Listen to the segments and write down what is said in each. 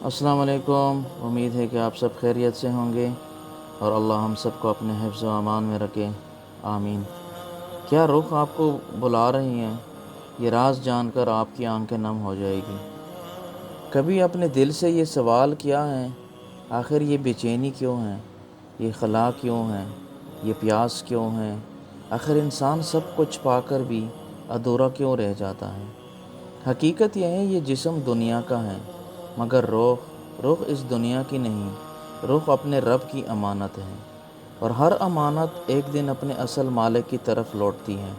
السلام علیکم۔ امید ہے کہ آپ سب خیریت سے ہوں گے اور اللہ ہم سب کو اپنے حفظ و امان میں رکھے، آمین۔ کیا رخ آپ کو بلا رہی ہیں؟ یہ راز جان کر آپ کی آنکھیں نم ہو جائے گی۔ کبھی اپنے دل سے یہ سوال کیا ہے، آخر یہ بے چینی کیوں ہے، یہ خلا کیوں ہے، یہ پیاس کیوں ہے؟ آخر انسان سب کچھ پا کر بھی ادھورا کیوں رہ جاتا ہے؟ حقیقت یہ ہے، یہ جسم دنیا کا ہے مگر روح اس دنیا کی نہیں، روح اپنے رب کی امانت ہے، اور ہر امانت ایک دن اپنے اصل مالک کی طرف لوٹتی ہے۔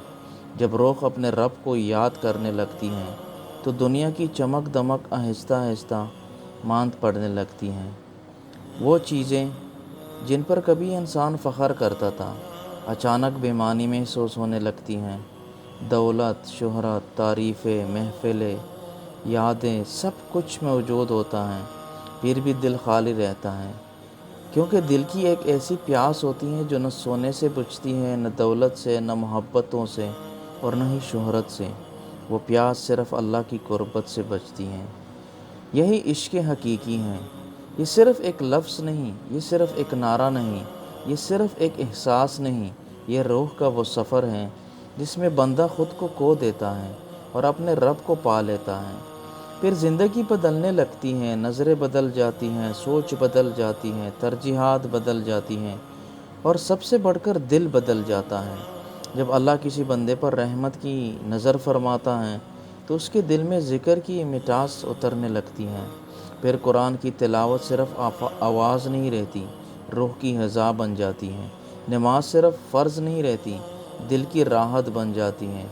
جب روح اپنے رب کو یاد کرنے لگتی ہے تو دنیا کی چمک دمک آہستہ آہستہ ماند پڑنے لگتی ہیں۔ وہ چیزیں جن پر کبھی انسان فخر کرتا تھا اچانک بے معنی محسوس ہونے لگتی ہیں۔ دولت، شہرت، تعریفیں، محفلیں، یادیں، سب کچھ موجود ہوتا ہے، پھر بھی دل خالی رہتا ہے، کیونکہ دل کی ایک ایسی پیاس ہوتی ہے جو نہ سونے سے بجھتی ہے، نہ دولت سے، نہ محبتوں سے، اور نہ ہی شہرت سے۔ وہ پیاس صرف اللہ کی قربت سے بجھتی ہے۔ یہی عشق حقیقی ہے۔ یہ صرف ایک لفظ نہیں، یہ صرف ایک نعرہ نہیں، یہ صرف ایک احساس نہیں، یہ روح کا وہ سفر ہے جس میں بندہ خود کو کھو دیتا ہے اور اپنے رب کو پا لیتا ہے۔ پھر زندگی بدلنے لگتی ہیں، نظریں بدل جاتی ہیں، سوچ بدل جاتی ہیں، ترجیحات بدل جاتی ہیں، اور سب سے بڑھ کر دل بدل جاتا ہے۔ جب اللہ کسی بندے پر رحمت کی نظر فرماتا ہے تو اس کے دل میں ذکر کی مٹھاس اترنے لگتی ہے۔ پھر قرآن کی تلاوت صرف آواز نہیں رہتی، روح کی غذا بن جاتی ہے۔ نماز صرف فرض نہیں رہتی، دل کی راحت بن جاتی ہے۔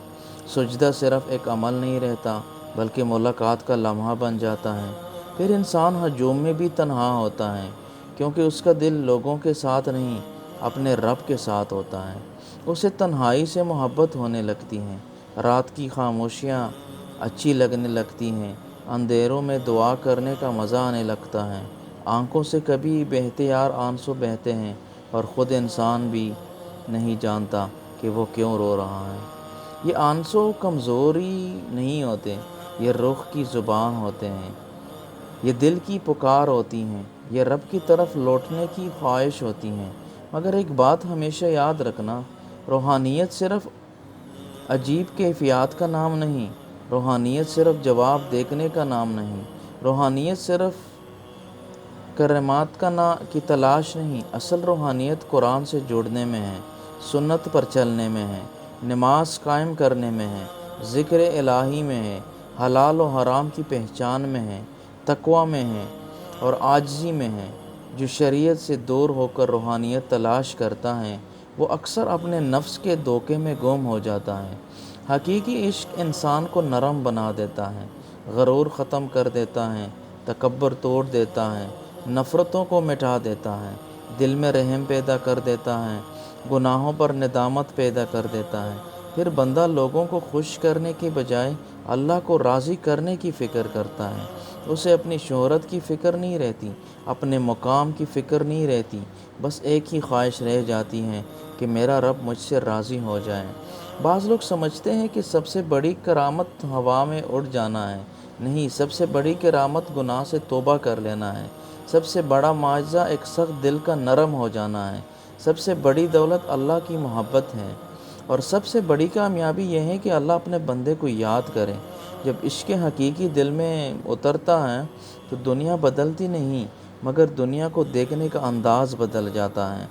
سجدہ صرف ایک عمل نہیں رہتا بلکہ ملاقات کا لمحہ بن جاتا ہے۔ پھر انسان ہجوم میں بھی تنہا ہوتا ہے، کیونکہ اس کا دل لوگوں کے ساتھ نہیں، اپنے رب کے ساتھ ہوتا ہے۔ اسے تنہائی سے محبت ہونے لگتی ہے، رات کی خاموشیاں اچھی لگنے لگتی ہیں، اندھیروں میں دعا کرنے کا مزہ آنے لگتا ہے، آنکھوں سے کبھی بے آنسو بہتے ہیں اور خود انسان بھی نہیں جانتا کہ وہ کیوں رو رہا ہے۔ یہ آنسو کمزوری نہیں ہوتے، یہ روح کی زبان ہوتے ہیں، یہ دل کی پکار ہوتی ہیں، یہ رب کی طرف لوٹنے کی خواہش ہوتی ہیں۔ مگر ایک بات ہمیشہ یاد رکھنا، روحانیت صرف عجیب کیفیات کا نام نہیں، روحانیت صرف جواب دیکھنے کا نام نہیں، روحانیت صرف کرامات کی تلاش نہیں۔ اصل روحانیت قرآن سے جڑنے میں ہے، سنت پر چلنے میں ہے، نماز قائم کرنے میں ہے، ذکر الہی میں ہے، حلال و حرام کی پہچان میں ہے، تقوی میں ہے اور عاجزی میں ہے۔ جو شریعت سے دور ہو کر روحانیت تلاش کرتا ہے وہ اکثر اپنے نفس کے دھوکے میں گم ہو جاتا ہے۔ حقیقی عشق انسان کو نرم بنا دیتا ہے، غرور ختم کر دیتا ہے، تکبر توڑ دیتا ہے، نفرتوں کو مٹا دیتا ہے، دل میں رحم پیدا کر دیتا ہے، گناہوں پر ندامت پیدا کر دیتا ہے۔ پھر بندہ لوگوں کو خوش کرنے کے بجائے اللہ کو راضی کرنے کی فکر کرتا ہے۔ اسے اپنی شہرت کی فکر نہیں رہتی، اپنے مقام کی فکر نہیں رہتی، بس ایک ہی خواہش رہ جاتی ہے کہ میرا رب مجھ سے راضی ہو جائے۔ بعض لوگ سمجھتے ہیں کہ سب سے بڑی کرامت ہوا میں اڑ جانا ہے، نہیں، سب سے بڑی کرامت گناہ سے توبہ کر لینا ہے۔ سب سے بڑا معجزہ ایک سخت دل کا نرم ہو جانا ہے۔ سب سے بڑی دولت اللہ کی محبت ہے، اور سب سے بڑی کامیابی یہ ہے کہ اللہ اپنے بندے کو یاد کرے۔ جب عشق حقیقی دل میں اترتا ہے تو دنیا بدلتی نہیں، مگر دنیا کو دیکھنے کا انداز بدل جاتا ہے۔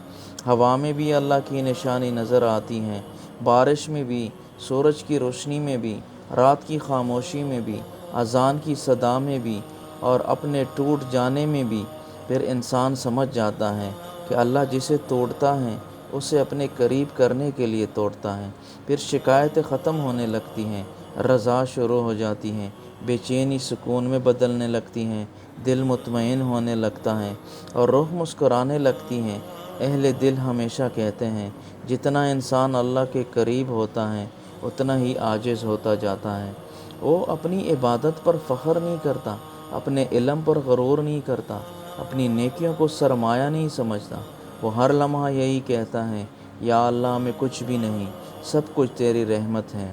ہوا میں بھی اللہ کی نشانی نظر آتی ہیں، بارش میں بھی، سورج کی روشنی میں بھی، رات کی خاموشی میں بھی، اذان کی صدا میں بھی، اور اپنے ٹوٹ جانے میں بھی۔ پھر انسان سمجھ جاتا ہے کہ اللہ جسے توڑتا ہے اسے اپنے قریب کرنے کے لیے توڑتا ہے۔ پھر شکایتیں ختم ہونے لگتی ہیں، رضا شروع ہو جاتی ہیں، بے چینی سکون میں بدلنے لگتی ہیں، دل مطمئن ہونے لگتا ہے اور روح مسکرانے لگتی ہیں۔ اہل دل ہمیشہ کہتے ہیں، جتنا انسان اللہ کے قریب ہوتا ہے اتنا ہی عاجز ہوتا جاتا ہے۔ وہ اپنی عبادت پر فخر نہیں کرتا، اپنے علم پر غرور نہیں کرتا، اپنی نیکیوں کو سرمایہ نہیں سمجھتا۔ وہ ہر لمحہ یہی کہتا ہے، یا اللہ میں کچھ بھی نہیں، سب کچھ تیری رحمت ہے۔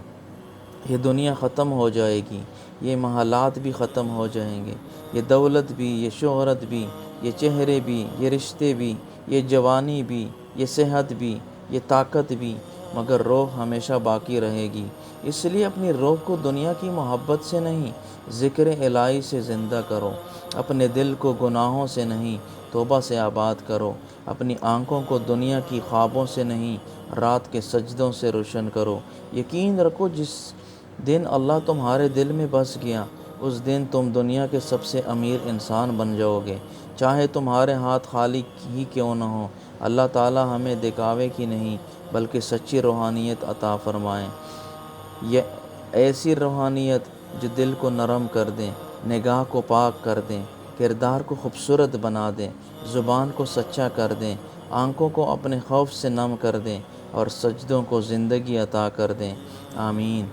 یہ دنیا ختم ہو جائے گی، یہ محلات بھی ختم ہو جائیں گے، یہ دولت بھی، یہ شہرت بھی، یہ چہرے بھی، یہ رشتے بھی، یہ جوانی بھی، یہ صحت بھی، یہ طاقت بھی، مگر روح ہمیشہ باقی رہے گی۔ اس لیے اپنی روح کو دنیا کی محبت سے نہیں، ذکر الہی سے زندہ کرو۔ اپنے دل کو گناہوں سے نہیں، توبہ سے آباد کرو۔ اپنی آنکھوں کو دنیا کی خوابوں سے نہیں، رات کے سجدوں سے روشن کرو۔ یقین رکھو جس دن اللہ تمہارے دل میں بس گیا، اس دن تم دنیا کے سب سے امیر انسان بن جاؤ گے، چاہے تمہارے ہاتھ خالی ہی کیوں نہ ہو۔ اللہ تعالی ہمیں دکھاوے کی نہیں بلکہ سچی روحانیت عطا فرمائیں، یہ ایسی روحانیت جو دل کو نرم کر دیں، نگاہ کو پاک کر دیں، کردار کو خوبصورت بنا دیں، زبان کو سچا کر دیں، آنکھوں کو اپنے خوف سے نم کر دیں اور سجدوں کو زندگی عطا کر دیں۔ آمین۔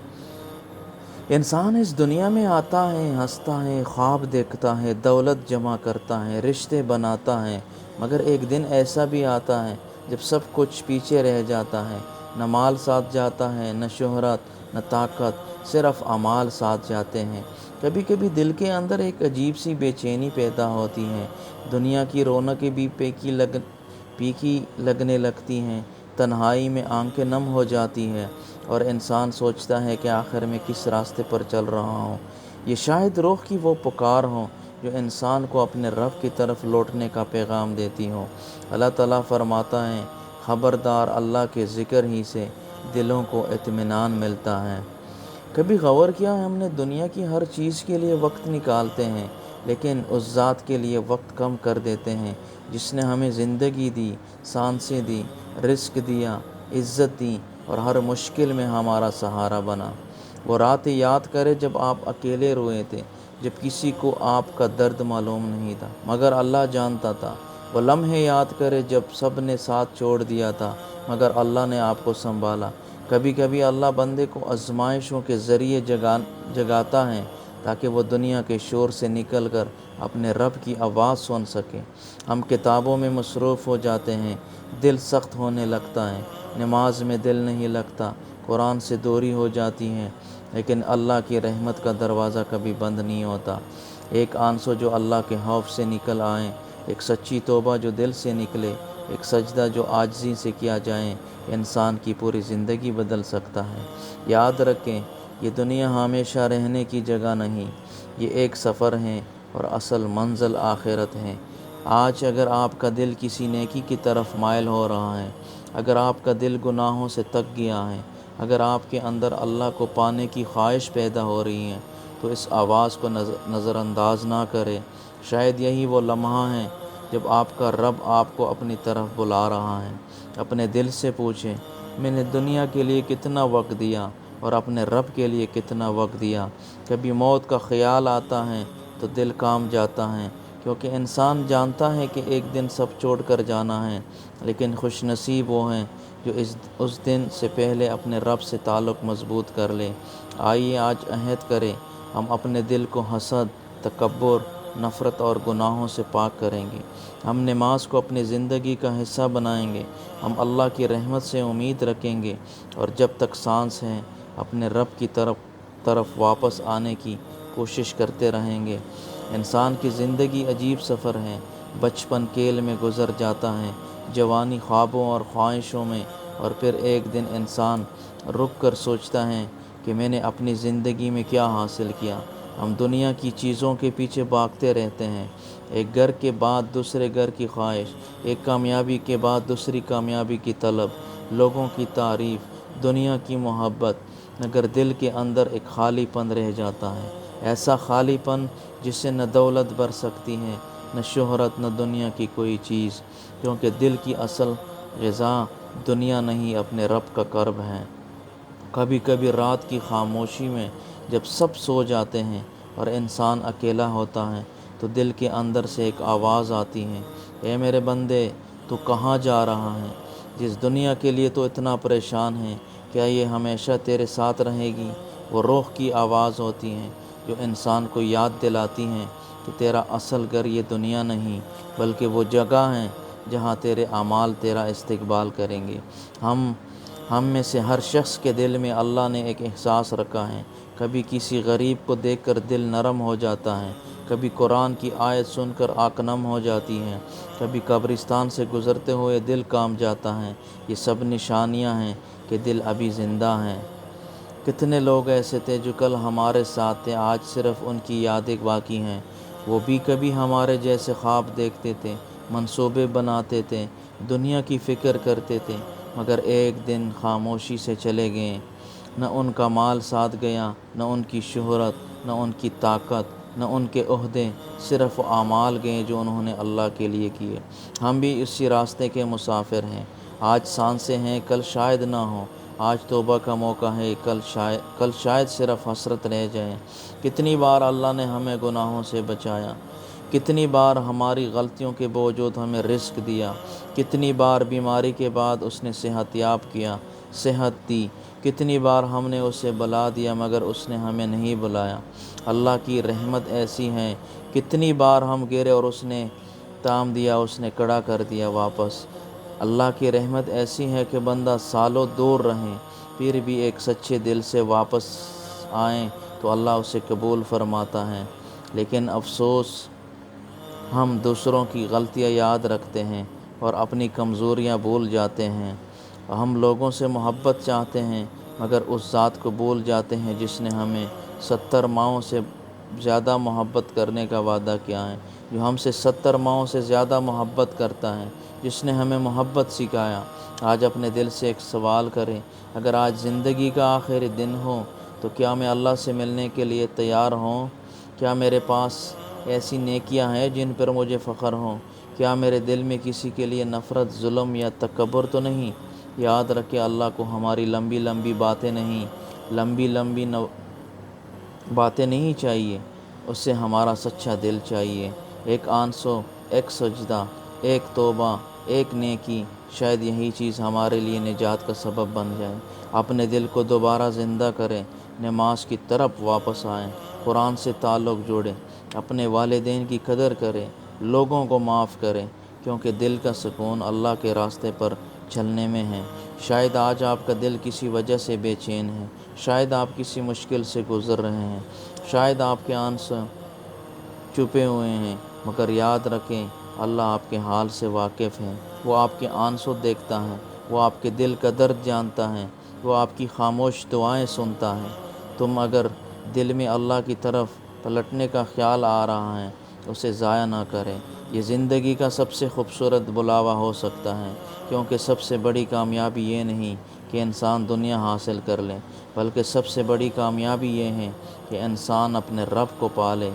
انسان اس دنیا میں آتا ہے، ہنستا ہے، خواب دیکھتا ہے، دولت جمع کرتا ہے، رشتے بناتا ہے، مگر ایک دن ایسا بھی آتا ہے جب سب کچھ پیچھے رہ جاتا ہے۔ نہ مال ساتھ جاتا ہے، نہ شہرت، نہ طاقت، صرف اعمال ساتھ جاتے ہیں۔ کبھی کبھی دل کے اندر ایک عجیب سی بے چینی پیدا ہوتی ہے، دنیا کی رونقیں بھی پھیکی لگنے لگتی ہیں، تنہائی میں آنکھیں نم ہو جاتی ہیں اور انسان سوچتا ہے کہ آخر میں کس راستے پر چل رہا ہوں۔ یہ شاید روح کی وہ پکار ہو جو انسان کو اپنے رب کی طرف لوٹنے کا پیغام دیتی ہو۔ اللہ تعالیٰ فرماتا ہے، خبردار، اللہ کے ذکر ہی سے دلوں کو اطمینان ملتا ہے۔ کبھی غور کیا ہم نے دنیا کی ہر چیز کے لیے وقت نکالتے ہیں، لیکن اس ذات کے لیے وقت کم کر دیتے ہیں جس نے ہمیں زندگی دی، سانسیں دی، رزق دیا، عزت دی اور ہر مشکل میں ہمارا سہارا بنا۔ وہ راتیں یاد کرے جب آپ اکیلے روئے تھے، جب کسی کو آپ کا درد معلوم نہیں تھا مگر اللہ جانتا تھا۔ وہ لمحے یاد کرے جب سب نے ساتھ چھوڑ دیا تھا مگر اللہ نے آپ کو سنبھالا۔ کبھی کبھی اللہ بندے کو آزمائشوں کے ذریعے جگاتا ہے تاکہ وہ دنیا کے شور سے نکل کر اپنے رب کی آواز سن سکے۔ ہم کتابوں میں مصروف ہو جاتے ہیں، دل سخت ہونے لگتا ہے، نماز میں دل نہیں لگتا، قرآن سے دوری ہو جاتی ہے، لیکن اللہ کی رحمت کا دروازہ کبھی بند نہیں ہوتا۔ ایک آنسو جو اللہ کے خوف سے نکل آئے، ایک سچی توبہ جو دل سے نکلے، ایک سجدہ جو عاجزی سے کیا جائے، انسان کی پوری زندگی بدل سکتا ہے۔ یاد رکھیں، یہ دنیا ہمیشہ رہنے کی جگہ نہیں، یہ ایک سفر ہے اور اصل منزل آخرت ہے۔ آج اگر آپ کا دل کسی نیکی کی طرف مائل ہو رہا ہے، اگر آپ کا دل گناہوں سے تک گیا ہے، اگر آپ کے اندر اللہ کو پانے کی خواہش پیدا ہو رہی ہے، تو اس آواز کو نظر انداز نہ کرے۔ شاید یہی وہ لمحہ ہے جب آپ کا رب آپ کو اپنی طرف بلا رہا ہے۔ اپنے دل سے پوچھیں، میں نے دنیا کے لیے کتنا وقت دیا اور اپنے رب کے لیے کتنا وقت دیا؟ کبھی موت کا خیال آتا ہے تو دل کانپ جاتا ہے، کیونکہ انسان جانتا ہے کہ ایک دن سب چھوڑ کر جانا ہے، لیکن خوش نصیب وہ ہیں جو اس دن سے پہلے اپنے رب سے تعلق مضبوط کر لیں۔ آئیے آج عہد کریں، ہم اپنے دل کو حسد، تکبر، نفرت اور گناہوں سے پاک کریں گے۔ ہم نماز کو اپنی زندگی کا حصہ بنائیں گے، ہم اللہ کی رحمت سے امید رکھیں گے اور جب تک سانس ہے اپنے رب کی طرف واپس آنے کی کوشش کرتے رہیں گے۔ انسان کی زندگی عجیب سفر ہے، بچپن کھیل میں گزر جاتا ہے، جوانی خوابوں اور خواہشوں میں، اور پھر ایک دن انسان رک کر سوچتا ہے کہ میں نے اپنی زندگی میں کیا حاصل کیا۔ ہم دنیا کی چیزوں کے پیچھے بھاگتے رہتے ہیں، ایک گھر کے بعد دوسرے گھر کی خواہش، ایک کامیابی کے بعد دوسری کامیابی کی طلب، لوگوں کی تعریف، دنیا کی محبت، مگر دل کے اندر ایک خالی پن رہ جاتا ہے، ایسا خالی پن جسے نہ دولت بھر سکتی ہے، نہ شہرت، نہ دنیا کی کوئی چیز، کیونکہ دل کی اصل غذا دنیا نہیں، اپنے رب کا قرب ہے۔ کبھی کبھی رات کی خاموشی میں جب سب سو جاتے ہیں اور انسان اکیلا ہوتا ہے تو دل کے اندر سے ایک آواز آتی ہے، اے میرے بندے، تو کہاں جا رہا ہے؟ جس دنیا کے لیے تو اتنا پریشان ہے، کیا یہ ہمیشہ تیرے ساتھ رہے گی؟ وہ روح کی آواز ہوتی ہے جو انسان کو یاد دلاتی ہے کہ تیرا اصل گھر یہ دنیا نہیں بلکہ وہ جگہ ہے جہاں تیرے اعمال تیرا استقبال کریں گے۔ ہم میں سے ہر شخص کے دل میں اللہ نے ایک احساس رکھا ہے کبھی کسی غریب کو دیکھ کر دل نرم ہو جاتا ہے، کبھی قرآن کی آیت سن کر آنکھ نم ہو جاتی ہے، کبھی قبرستان سے گزرتے ہوئے دل کانپ جاتا ہے۔ یہ سب نشانیاں ہیں کہ دل ابھی زندہ ہیں۔ کتنے لوگ ایسے تھے جو کل ہمارے ساتھ تھے، آج صرف ان کی یادیں باقی ہیں۔ وہ بھی کبھی ہمارے جیسے خواب دیکھتے تھے، منصوبے بناتے تھے، دنیا کی فکر کرتے تھے، مگر ایک دن خاموشی سے چلے گئے۔ نہ ان کا مال ساتھ گیا، نہ ان کی شہرت، نہ ان کی طاقت، نہ ان کے عہدے، صرف وہ اعمال گئے جو انہوں نے اللہ کے لیے کیے۔ ہم بھی اسی راستے کے مسافر ہیں۔ آج سانسیں ہیں، کل شاید نہ ہوں۔ آج توبہ کا موقع ہے، کل شاید صرف حسرت رہ جائے۔ کتنی بار اللہ نے ہمیں گناہوں سے بچایا، کتنی بار ہماری غلطیوں کے باوجود ہمیں رزق دیا، کتنی بار بیماری کے بعد اس نے صحت یاب کیا، صحت دی، کتنی بار ہم نے اسے بلا دیا مگر اس نے ہمیں نہیں بلایا۔ اللہ کی رحمت ایسی ہے، کتنی بار ہم گرے اور اس نے تام دیا، اس نے کڑا کر دیا واپس۔ اللہ کی رحمت ایسی ہے کہ بندہ سالوں دور رہیں پھر بھی ایک سچے دل سے واپس آئیں تو اللہ اسے قبول فرماتا ہے۔ لیکن افسوس، ہم دوسروں کی غلطیاں یاد رکھتے ہیں اور اپنی کمزوریاں بھول جاتے ہیں۔ ہم لوگوں سے محبت چاہتے ہیں مگر اس ذات کو بھول جاتے ہیں جس نے ہمیں 70 ماؤں سے زیادہ محبت کرنے کا وعدہ کیا ہے، جو ہم سے 70 ماؤں سے زیادہ محبت کرتا ہے، جس نے ہمیں محبت سکھایا۔ آج اپنے دل سے ایک سوال کریں، اگر آج زندگی کا آخری دن ہو تو کیا میں اللہ سے ملنے کے لیے تیار ہوں؟ کیا میرے پاس ایسی نیکیاں ہیں جن پر مجھے فخر ہوں؟ کیا میرے دل میں کسی کے لیے نفرت، ظلم یا تکبر تو نہیں؟ یاد رکھیں، اللہ کو ہماری لمبی لمبی باتیں نہیں چاہیے، اسے ہمارا سچا دل چاہیے۔ ایک آنسو، ایک سجدہ، ایک توبہ، ایک نیکی، شاید یہی چیز ہمارے لیے نجات کا سبب بن جائے۔ اپنے دل کو دوبارہ زندہ کریں، نماز کی طرف واپس آئیں، قرآن سے تعلق جوڑیں، اپنے والدین کی قدر کریں، لوگوں کو معاف کریں، کیونکہ دل کا سکون اللہ کے راستے پر چلنے میں ہے۔ شاید آج آپ کا دل کسی وجہ سے بے چین ہے، شاید آپ کسی مشکل سے گزر رہے ہیں، شاید آپ کے آنسو چھپے ہوئے ہیں، مگر یاد رکھیں اللہ آپ کے حال سے واقف ہے۔ وہ آپ کے آنسو دیکھتا ہے، وہ آپ کے دل کا درد جانتا ہے، وہ آپ کی خاموش دعائیں سنتا ہے۔ تم اگر دل میں اللہ کی طرف پلٹنے کا خیال آ رہا ہے، اسے ضائع نہ کریں۔ یہ زندگی کا سب سے خوبصورت بلاوا ہو سکتا ہے، کیونکہ سب سے بڑی کامیابی یہ نہیں کہ انسان دنیا حاصل کر لے، بلکہ سب سے بڑی کامیابی یہ ہے کہ انسان اپنے رب کو پالے۔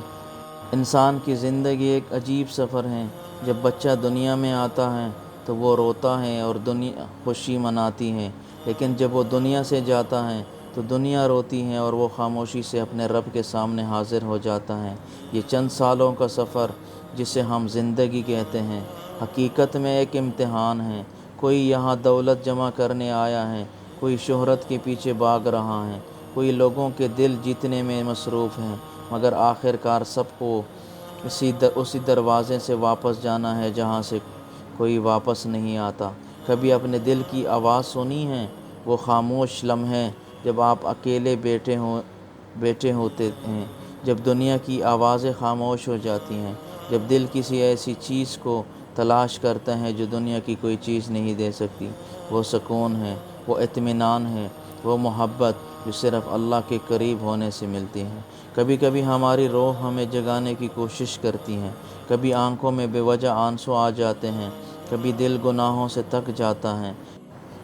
انسان کی زندگی ایک عجیب سفر ہے۔ جب بچہ دنیا میں آتا ہے تو وہ روتا ہے اور دنیا خوشی مناتی ہے، لیکن جب وہ دنیا سے جاتا ہے تو دنیا روتی ہے اور وہ خاموشی سے اپنے رب کے سامنے حاضر ہو جاتا ہے۔ یہ چند سالوں کا سفر جسے ہم زندگی کہتے ہیں، حقیقت میں ایک امتحان ہے۔ کوئی یہاں دولت جمع کرنے آیا ہے، کوئی شہرت کے پیچھے بھاگ رہا ہے، کوئی لوگوں کے دل جیتنے میں مصروف ہے، مگر آخر کار سب کو اسی دروازے سے واپس جانا ہے جہاں سے کوئی واپس نہیں آتا۔ کبھی اپنے دل کی آواز سنی ہے؟ وہ خاموش لمحے جب آپ اکیلے بیٹھے ہوتے ہیں، جب دنیا کی آوازیں خاموش ہو جاتی ہیں، جب دل کسی ایسی چیز کو تلاش کرتا ہے جو دنیا کی کوئی چیز نہیں دے سکتی۔ وہ سکون ہے، وہ اطمینان ہے، وہ محبت جو صرف اللہ کے قریب ہونے سے ملتی ہے۔ کبھی کبھی ہماری روح ہمیں جگانے کی کوشش کرتی ہے، کبھی آنکھوں میں بے وجہ آنسو آ جاتے ہیں، کبھی دل گناہوں سے تک جاتا ہے،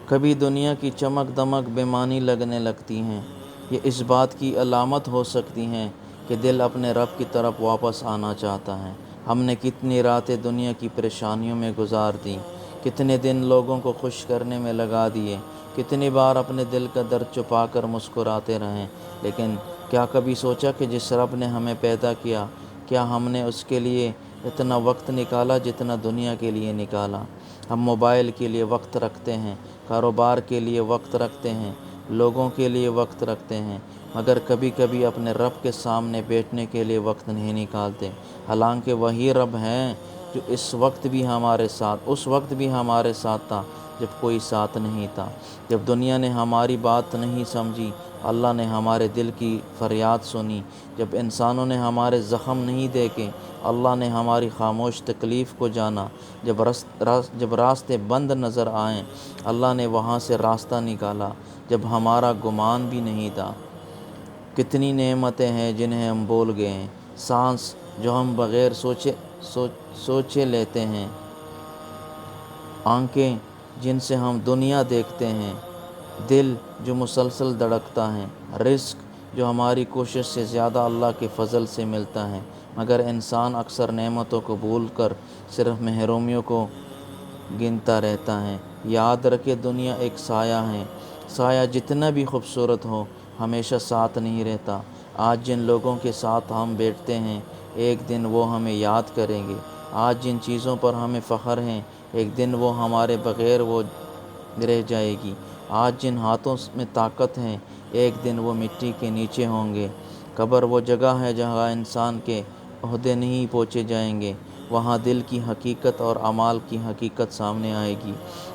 کبھی دنیا کی چمک دمک بے معنی لگنے لگتی ہیں۔ یہ اس بات کی علامت ہو سکتی ہیں کہ دل اپنے رب کی طرف واپس آنا چاہتا ہے۔ ہم نے کتنی راتیں دنیا کی پریشانیوں میں گزار دیں، کتنے دن لوگوں کو خوش کرنے میں لگا دیے، کتنی بار اپنے دل کا درد چھپا کر مسکراتے رہیں، لیکن کیا کبھی سوچا کہ جس رب نے ہمیں پیدا کیا، کیا ہم نے اس کے لیے اتنا وقت نکالا جتنا دنیا کے لیے نکالا؟ ہم موبائل کے لیے وقت رکھتے ہیں، کاروبار کے لیے وقت رکھتے ہیں، لوگوں کے لیے وقت رکھتے ہیں، مگر کبھی کبھی اپنے رب کے سامنے بیٹھنے کے لیے وقت نہیں نکالتے، حالانکہ وہی رب ہیں جو اس وقت بھی ہمارے ساتھ تھا جب کوئی ساتھ نہیں تھا، جب دنیا نے ہماری بات نہیں سمجھی، اللہ نے ہمارے دل کی فریاد سنی۔ جب انسانوں نے ہمارے زخم نہیں دیکھے، اللہ نے ہماری خاموش تکلیف کو جانا۔ جب راستے بند نظر آئیں، اللہ نے وہاں سے راستہ نکالا جب ہمارا گمان بھی نہیں تھا۔ کتنی نعمتیں ہیں جنہیں ہم بھول گئے ہیں، سانس جو ہم بغیر سوچے لیتے ہیں، آنکھیں جن سے ہم دنیا دیکھتے ہیں، دل جو مسلسل دھڑکتا ہے، رزق جو ہماری کوشش سے زیادہ اللہ کے فضل سے ملتا ہے، مگر انسان اکثر نعمتوں کو بھول کر صرف محرومیوں کو گنتا رہتا ہے۔ یاد رکھے دنیا ایک سایہ ہے، سایہ جتنا بھی خوبصورت ہو ہمیشہ ساتھ نہیں رہتا۔ آج جن لوگوں کے ساتھ ہم بیٹھتے ہیں ایک دن وہ ہمیں یاد کریں گے، آج جن چیزوں پر ہمیں فخر ہے ایک دن وہ ہمارے بغیر وہ رہ جائے گی، آج جن ہاتھوں میں طاقت ہے ایک دن وہ مٹی کے نیچے ہوں گے۔ قبر وہ جگہ ہے جہاں انسان کے عہدے نہیں پوچھے جائیں گے، وہاں دل کی حقیقت اور اعمال کی حقیقت سامنے آئے گی۔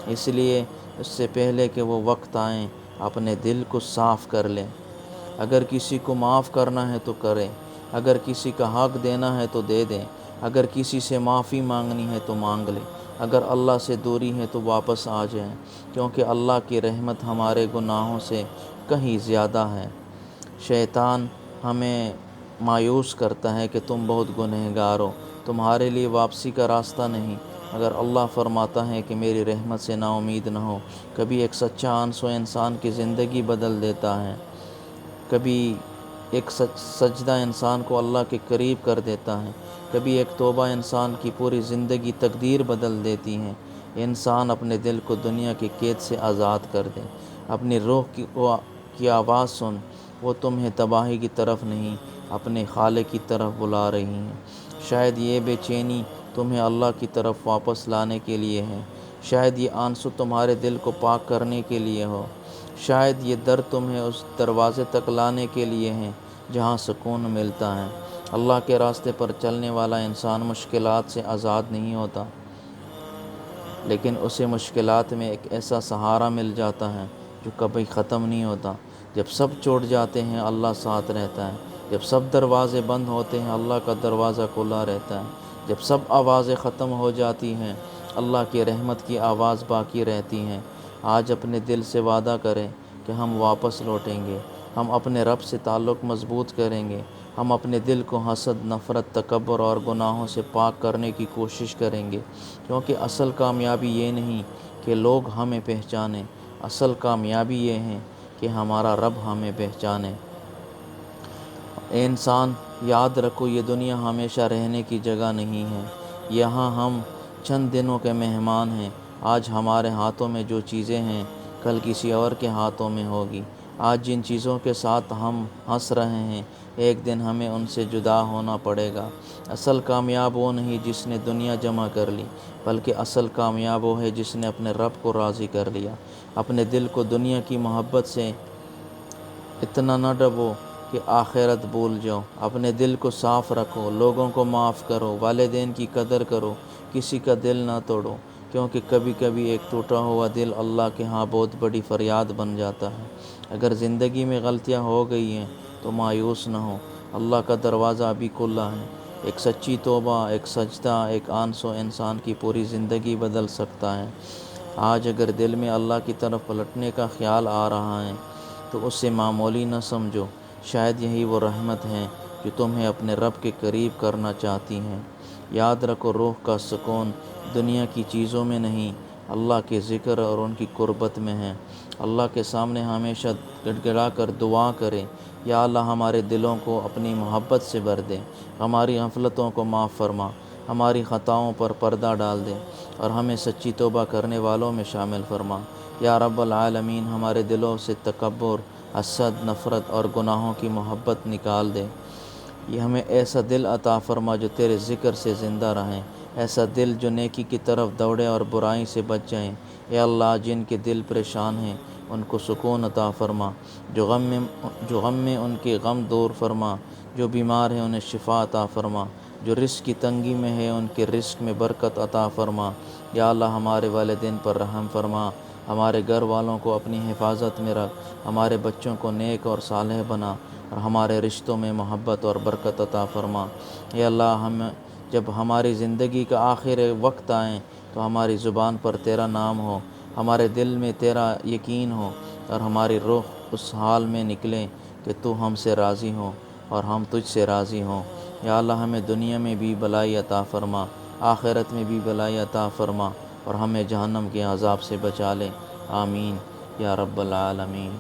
اس لیے اس سے پہلے کہ وہ وقت آئیں اپنے دل کو صاف کر لیں۔ اگر کسی کو معاف کرنا ہے تو کریں، اگر کسی کا حق دینا ہے تو دے دیں، اگر کسی سے معافی مانگنی ہے تو مانگ لیں، اگر اللہ سے دوری ہے تو واپس آ جائیں، کیونکہ اللہ کی رحمت ہمارے گناہوں سے کہیں زیادہ ہے۔ شیطان ہمیں مایوس کرتا ہے کہ تم بہت گنہگار ہو، تمہارے لیے واپسی کا راستہ نہیں، مگر اللہ فرماتا ہے کہ میری رحمت سے نا امید نہ ہو۔ کبھی ایک سچا آنسو انسان کی زندگی بدل دیتا ہے، کبھی ایک سجدہ انسان کو اللہ کے قریب کر دیتا ہے، کبھی ایک توبہ انسان کی پوری زندگی تقدیر بدل دیتی ہے۔ انسان اپنے دل کو دنیا کی قید سے آزاد کر دے، اپنی روح کی آواز سن، وہ تمہیں تباہی کی طرف نہیں اپنے خالق کی طرف بلا رہی ہیں۔ شاید یہ بے چینی تمہیں اللہ کی طرف واپس لانے کے لیے ہے، شاید یہ آنسو تمہارے دل کو پاک کرنے کے لیے ہو، شاید یہ درد تمہیں اس دروازے تک لانے کے لیے ہے جہاں سکون ملتا ہے۔ اللہ کے راستے پر چلنے والا انسان مشکلات سے آزاد نہیں ہوتا، لیکن اسے مشکلات میں ایک ایسا سہارا مل جاتا ہے جو کبھی ختم نہیں ہوتا۔ جب سب چھوٹ جاتے ہیں اللہ ساتھ رہتا ہے، جب سب دروازے بند ہوتے ہیں اللہ کا دروازہ کھلا رہتا ہے، جب سب آوازیں ختم ہو جاتی ہیں اللہ کی رحمت کی آواز باقی رہتی ہے۔ آج اپنے دل سے وعدہ کریں کہ ہم واپس لوٹیں گے، ہم اپنے رب سے تعلق مضبوط کریں گے، ہم اپنے دل کو حسد، نفرت، تکبر اور گناہوں سے پاک کرنے کی کوشش کریں گے، کیونکہ اصل کامیابی یہ نہیں کہ لوگ ہمیں پہچانیں، اصل کامیابی یہ ہے کہ ہمارا رب ہمیں پہچانے۔ اے انسان، یاد رکھو یہ دنیا ہمیشہ رہنے کی جگہ نہیں ہے، یہاں ہم چند دنوں کے مہمان ہیں۔ آج ہمارے ہاتھوں میں جو چیزیں ہیں کل کسی اور کے ہاتھوں میں ہوگی۔ آج جن چیزوں کے ساتھ ہم ہنس رہے ہیں ایک دن ہمیں ان سے جدا ہونا پڑے گا۔ اصل کامیاب وہ نہیں جس نے دنیا جمع کر لی، بلکہ اصل کامیاب وہ ہے جس نے اپنے رب کو راضی کر لیا۔ اپنے دل کو دنیا کی محبت سے اتنا نہ ڈبو کہ آخرت بھول جاؤ، اپنے دل کو صاف رکھو، لوگوں کو معاف کرو، والدین کی قدر کرو، کسی کا دل نہ توڑو، کیونکہ کبھی کبھی ایک ٹوٹا ہوا دل اللہ کے ہاں بہت بڑی فریاد بن جاتا ہے۔ اگر زندگی میں غلطیاں ہو گئی ہیں تو مایوس نہ ہو، اللہ کا دروازہ ابھی کھلا ہے۔ ایک سچی توبہ، ایک سجدہ، ایک آنسو انسان کی پوری زندگی بدل سکتا ہے۔ آج اگر دل میں اللہ کی طرف پلٹنے کا خیال آ رہا ہے تو اسے معمولی نہ سمجھو، شاید یہی وہ رحمت ہے جو تمہیں اپنے رب کے قریب کرنا چاہتی ہے۔ یاد رکھو روح کا سکون دنیا کی چیزوں میں نہیں، اللہ کے ذکر اور ان کی قربت میں ہے۔ اللہ کے سامنے ہمیشہ گڑ گڑا کر دعا کریں، یا اللہ ہمارے دلوں کو اپنی محبت سے بھر دے، ہماری غفلتوں کو معاف فرما، ہماری خطاؤں پر پردہ ڈال دے اور ہمیں سچی توبہ کرنے والوں میں شامل فرما۔ یا رب العالمین، ہمارے دلوں سے تکبر، حسد، نفرت اور گناہوں کی محبت نکال دے۔ یہ ہمیں ایسا دل عطا فرما جو تیرے ذکر سے زندہ رہیں، ایسا دل جو نیکی کی طرف دوڑے اور برائی سے بچ جائیں۔ اے اللہ، جن کے دل پریشان ہیں ان کو سکون عطا فرما، جو غم میں ان کے غم دور فرما، جو بیمار ہیں انہیں شفا عطا فرما، جو رزق کی تنگی میں ہے ان کے رزق میں برکت عطا فرما۔ یا اللہ ہمارے والدین پر رحم فرما، ہمارے گھر والوں کو اپنی حفاظت میں رکھ، ہمارے بچوں کو نیک اور صالح بنا، اور ہمارے رشتوں میں محبت اور برکت عطا فرما۔ اے اللہ، جب ہماری زندگی کا آخر وقت آئیں تو ہماری زبان پر تیرا نام ہو، ہمارے دل میں تیرا یقین ہو، اور ہماری روح اس حال میں نکلے کہ تو ہم سے راضی ہو اور ہم تجھ سے راضی ہوں۔ یا اللہ، ہمیں دنیا میں بھی بھلائی عطا فرما، آخرت میں بھی بھلائی عطا فرما، اور ہمیں جہنم کے عذاب سے بچا لے۔ آمین یا رب العالمین۔